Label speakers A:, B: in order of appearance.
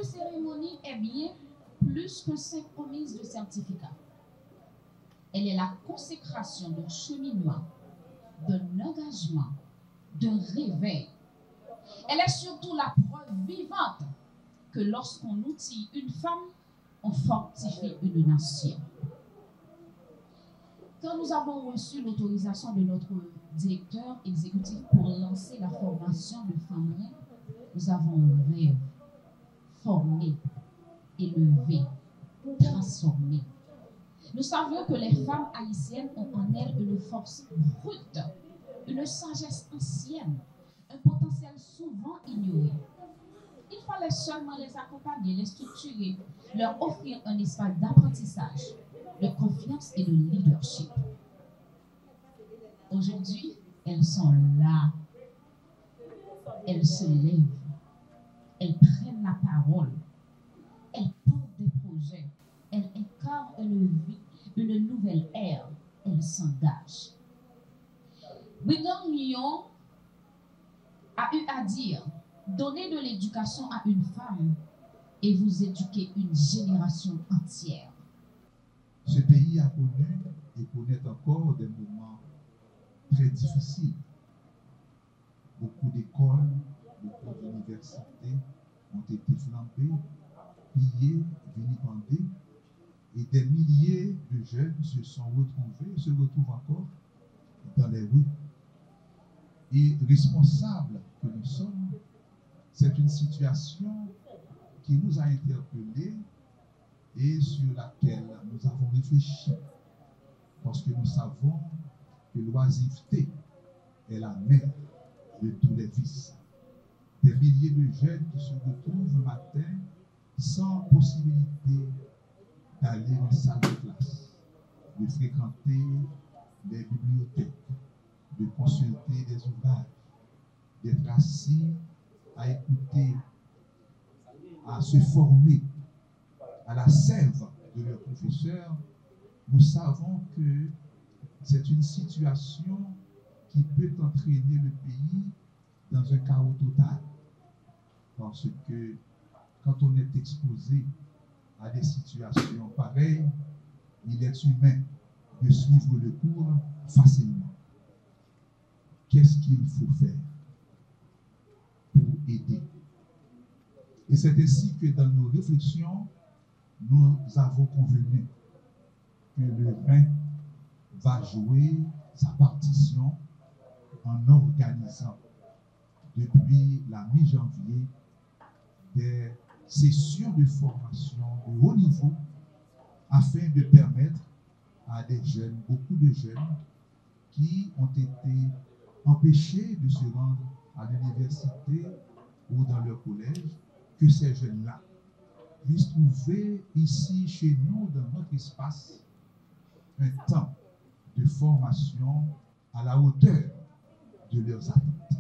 A: cérémonie est bien plus qu'un simple remise de certificat. Elle est la consécration d'un cheminement, d'un engagement, d'un réveil. Elle est surtout la preuve vivante que lorsqu'on outille une femme, on fortifie une nation. Quand nous avons reçu l'autorisation de notre directeur exécutif pour lancer la formation de femmes, nous avons un rêve: former, élever, transformer. Nous savions que les femmes haïtiennes ont en elles une force brute, une sagesse ancienne, un potentiel souvent ignoré. Il fallait seulement les accompagner, les structurer, leur offrir un espace d'apprentissage, de confiance et de leadership. Aujourd'hui, elles sont là. Elles se lèvent. Elles prennent la parole. Elles portent des projets. Elles incarnent une nouvelle ère. Elles s'engagent. Brigham Young a eu à dire: donnez de l'éducation à une femme et vous éduquez une génération entière.
B: Ce pays a connu et connaît encore des moments très difficiles. Beaucoup d'écoles, beaucoup d'universités ont été flambées, pillées, vilipendées, et des milliers de jeunes se retrouvent encore dans les rues. Et responsables que nous sommes, c'est une situation qui nous a interpellés et sur laquelle nous avons réfléchi, parce que nous savons que l'oisiveté est la mère de tous les vices. Des milliers de jeunes qui se retrouvent le matin sans possibilité d'aller en salle de classe, de fréquenter les bibliothèques, de consulter des ouvrages, d'être assis à écouter, à se former à la sève de leurs professeurs. Nous savons que c'est une situation qui peut entraîner le pays dans un chaos total. Parce que quand on est exposé à des situations pareilles, il est humain de suivre le cours facilement. Qu'est-ce qu'il faut faire pour aider? Et c'est ainsi que dans nos réflexions, nous avons convenu que le RAIN va jouer sa partition en organisant depuis la mi-janvier des sessions de formation de haut niveau afin de permettre à des jeunes, beaucoup de jeunes qui ont été empêchés de se rendre à l'université ou dans leur collège, que ces jeunes-là puissent trouver ici, chez nous, dans notre espace, un temps de formation à la hauteur de leurs attentes.